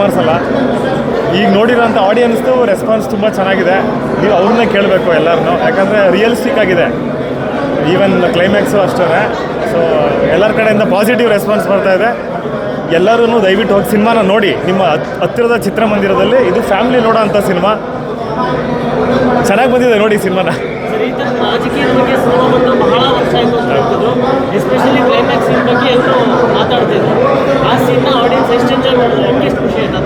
Rumours ಅಲ್ಲ. ಈಗ ನೋಡಿರೋಂಥ ಆಡಿಯನ್ಸ್ದು response ತುಂಬ ಚೆನ್ನಾಗಿದೆ. ನೀವು ಅವ್ರನ್ನೇ ಕೇಳಬೇಕು ಎಲ್ಲರನ್ನೂ, ಯಾಕಂದರೆ ರಿಯಲಿಸ್ಟಿಕ್ ಆಗಿದೆ. ಈವನ್ ಕ್ಲೈಮ್ಯಾಕ್ಸು ಅಷ್ಟೇ. ಸೊ ಎಲ್ಲರ ಕಡೆಯಿಂದ ಪಾಸಿಟಿವ್ ರೆಸ್ಪಾನ್ಸ್ ಬರ್ತಾಯಿದೆ. ಎಲ್ಲರೂ ದಯವಿಟ್ಟು ಹೋಗಿ ಸಿನಿಮಾನ ನೋಡಿ. ನಿಮ್ಮ ಹತ್ತಿರದ ಚಿತ್ರಮಂದಿರದಲ್ಲಿ ಇದು ಫ್ಯಾಮಿಲಿ ನೋಡೋ ಅಂಥ ಸಿನಿಮಾ. ಚೆನ್ನಾಗಿ ಬಂದಿದೆ ನೋಡಿ ಸಿನಿಮಾನ. ರಾಜಕೀಯದ ಬಗ್ಗೆ ಸಿನಿಮಾ ಬಂದು ಬಹಳ ವರ್ಷ ಆಯಿತು ಅಂತ ಹೇಳ್ತಿದ್ರು. ಎಸ್ಪೆಷಲಿ ಕ್ಲೈಮ್ಯಾಕ್ಸ್ ಸೀನ್ ಬಗ್ಗೆ ಎಲ್ಲರೂ ಮಾತಾಡ್ತಿದ್ರು. ಆ ಸೀನ್ನ ಆಡಿಯನ್ಸ್ ಎಷ್ಟು ಎಂಜಾಯ್ ಮಾಡಿದ್ರು, ನಿಮಗೆ ಎಷ್ಟು ಖುಷಿ ಆಯ್ತು?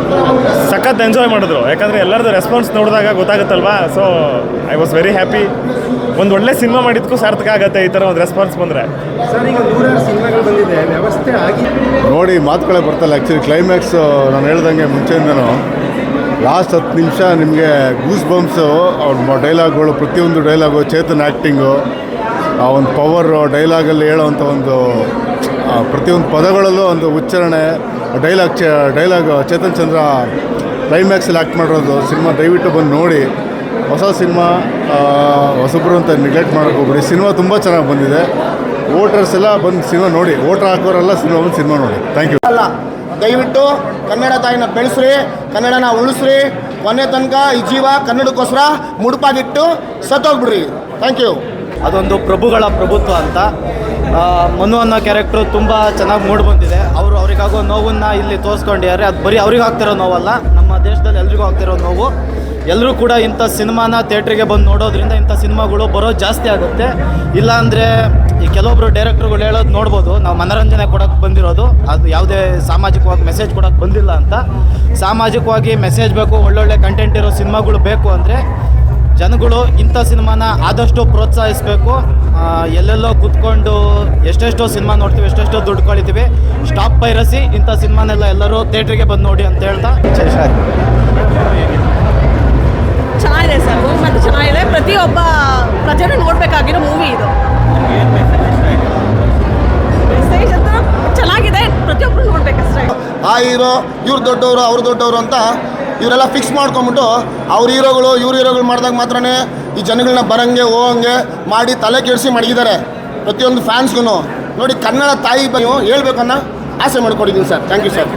ಸಖತ್ ಎಂಜಾಯ್ ಮಾಡಿದ್ರು. ಯಾಕಂದರೆ ಎಲ್ಲರದ್ದು ರೆಸ್ಪಾನ್ಸ್ ನೋಡಿದಾಗ ಗೊತ್ತಾಗುತ್ತಲ್ವಾ. So I was very happy. ಒಂದು ಒಳ್ಳೆ ಸಿನಿಮಾ ಮಾಡಿದ್ದಕ್ಕೂ ಸಾರ್ಥಕ ಆಗುತ್ತೆ ಈ ಥರ ಒಂದು ರೆಸ್ಪಾನ್ಸ್ ಬಂದರೆ. ಸರ್, ಈಗ 100 ಸಿನಿಮಾಗಳು ಬಂದಿದೆ, ವ್ಯವಸ್ಥೆ ಆಗಿ ನೋಡಿ ಮಾತುಗಳೇ ಬರ್ತಲ್ಲ. ಆ್ಯಕ್ಚುಲಿ ಕ್ಲೈಮ್ಯಾಕ್ಸು ನಾನು ಹೇಳ್ದಂಗೆ ಮುಂಚೆಯಿಂದನೂ ಲಾಸ್ಟ್ 10 ನಿಮಿಷ ನಿಮಗೆ ಗೂಸ್ ಬಂಪ್ಸು. ಅವ್ರ ಡೈಲಾಗ್ಗಳು, ಪ್ರತಿಯೊಂದು ಡೈಲಾಗು, ಚೇತನ್ ಆ್ಯಕ್ಟಿಂಗು, ಆ ಒಂದು ಪವರು ಡೈಲಾಗಲ್ಲಿ ಹೇಳೋವಂಥ ಒಂದು ಪ್ರತಿಯೊಂದು ಪದಗಳಲ್ಲೂ ಒಂದು ಉಚ್ಚಾರಣೆ, ಡೈಲಾಗ್ ಚೇತನ್ ಚಂದ್ರ ಕ್ಲೈಮ್ಯಾಕ್ಸಲ್ಲಿ ಆ್ಯಕ್ಟ್ ಮಾಡಿರೋದು ಸಿನಿಮಾ ದಯವಿಟ್ಟು ಬಂದು ನೋಡಿ. ಹೊಸ ಸಿನಿಮಾ, ಹೊಸಬ್ರು ಅಂತ ನೆಗ್ಲೆಕ್ಟ್ ಮಾಡೋಕ್ಕೆ ಹೋಗ್ಬಿಡಿ. ಸಿನಿಮಾ ತುಂಬ ಚೆನ್ನಾಗಿ ಬಂದಿದೆ. ವೋಟರ್ಸ್ ಎಲ್ಲ ಬಂದು ಸಿನಿಮಾ ನೋಡಿ. ವೋಟರ್ ಹಾಕೋರೆಲ್ಲ ಸಿನಿಮಾ ನೋಡಿ. Thank you. ಅಲ್ಲ, ದಯವಿಟ್ಟು ಕನ್ನಡ ತಾಯಿನ ಬೆಳೆಸ್ರಿ, ಕನ್ನಡನ ಉಳಿಸ್ರಿ. ಕೊನೆ ತನಕ ಈ ಜೀವ ಕನ್ನಡಕ್ಕೋಸ್ಕರ ಮುಡುಪಾಗಿಟ್ಟು ಸತ್ತೋಗ್ಬಿಡ್ರಿ. Thank you. ಅದೊಂದು ಪ್ರಭುಗಳ ಪ್ರಭುತ್ವ ಅಂತ. ಮನು ಅನ್ನೋ ಕ್ಯಾರೆಕ್ಟ್ರು ತುಂಬ ಚೆನ್ನಾಗಿ ಮೂಡಿ ಬಂದಿದೆ. ಅವರಿಗಾಗೋ ನೋವನ್ನು ಇಲ್ಲಿ ತೋರಿಸ್ಕೊಂಡಿದ್ದಾರೆ. ಅದು ಬರೀ ಅವ್ರಿಗೆ ಆಗ್ತಿರೋ ನೋವಲ್ಲ, ನಮ್ಮ ದೇಶದಲ್ಲಿ ಎಲ್ರಿಗೂ ಆಗ್ತಿರೋ ನೋವು. ಎಲ್ಲರೂ ಕೂಡ ಇಂಥ ಸಿನಿಮಾನ ಥಿಯೇಟ್ರಿಗೆ ಬಂದು ನೋಡೋದ್ರಿಂದ ಇಂಥ ಸಿನಿಮಾಗಳು ಬರೋದು ಜಾಸ್ತಿ ಆಗುತ್ತೆ. ಇಲ್ಲಾಂದರೆ ಈ ಕೆಲವೊಬ್ಬರು ಡೈರೆಕ್ಟ್ರುಗಳು ಹೇಳೋದು ನೋಡ್ಬೋದು, ನಾವು ಮನೋರಂಜನೆ ಕೊಡೋಕ್ಕೆ ಬಂದಿರೋದು, ಅದು ಯಾವುದೇ ಸಾಮಾಜಿಕವಾಗಿ ಮೆಸೇಜ್ ಕೊಡೋಕ್ಕೆ ಬಂದಿಲ್ಲ ಅಂತ. ಸಾಮಾಜಿಕವಾಗಿ ಮೆಸೇಜ್ ಬೇಕು, ಒಳ್ಳೊಳ್ಳೆ ಕಂಟೆಂಟ್ ಇರೋ ಸಿನಿಮಾಗಳು ಬೇಕು ಅಂದರೆ ಜನಗಳು ಇಂಥ ಸಿನಿಮಾನ ಆದಷ್ಟು ಪ್ರೋತ್ಸಾಹಿಸಬೇಕು. ಎಲ್ಲೆಲ್ಲೋ ಕೂತ್ಕೊಂಡು ಎಷ್ಟೆಷ್ಟೋ ಸಿನಿಮಾ ನೋಡ್ತೀವಿ, ಎಷ್ಟೆಷ್ಟೋ ದುಡ್ಡು ಕಳಿತೀವಿ. ಸ್ಟಾಪ್ ಪೈರಸಿ, ಇಂಥ ಸಿನಿಮಾನೆಲ್ಲ ಎಲ್ಲರೂ ಥಿಯೇಟ್ರಿಗೆ ಬಂದು ನೋಡಿ ಅಂತ ಹೇಳ್ತಾ ಚೆನ್ನಾಗಿದೆ ಸರ್. ಮೂವಿ ಮತ್ತು ಚೆನ್ನಾಗಿದೆ. ಪ್ರತಿಯೊಬ್ಬ ಪ್ರಜೆನೂ ನೋಡಬೇಕಾಗಿರೋ ಮೂವಿ ಇದು. ಮೆಸೇಜ್ ಅಂತ ಚೆನ್ನಾಗಿದೆ, ಪ್ರತಿಯೊಬ್ಬರು ನೋಡ್ಬೇಕಷ್ಟೇ. ಆ ಹೀರೋ ಇವ್ರು ದೊಡ್ಡವರು, ಅವ್ರು ದೊಡ್ಡವರು ಅಂತ ಇವರೆಲ್ಲ ಫಿಕ್ಸ್ ಮಾಡ್ಕೊಂಬಿಟ್ಟು ಅವ್ರ ಹೀರೋಗಳು ಇವ್ರ ಹೀರೋಗಳು ಮಾಡಿದಾಗ ಮಾತ್ರನೇ ಈ ಜನಗಳನ್ನ ಬರಂಗೆ ಹೋಗಂಗೆ ಮಾಡಿ ತಲೆ ಕೆಡಿಸಿ ಮಡಗಿದ್ದಾರೆ. ಪ್ರತಿಯೊಂದು ಫ್ಯಾನ್ಸ್ಗೂ ನೋಡಿ ಕನ್ನಡ ತಾಯಿ ಬಗ್ಗೆ ಹೇಳ್ಬೇಕನ್ನೋ ಆಸೆ ಮಾಡ್ಕೊಂಡಿದ್ದೀನಿ ಸರ್. Thank you sir.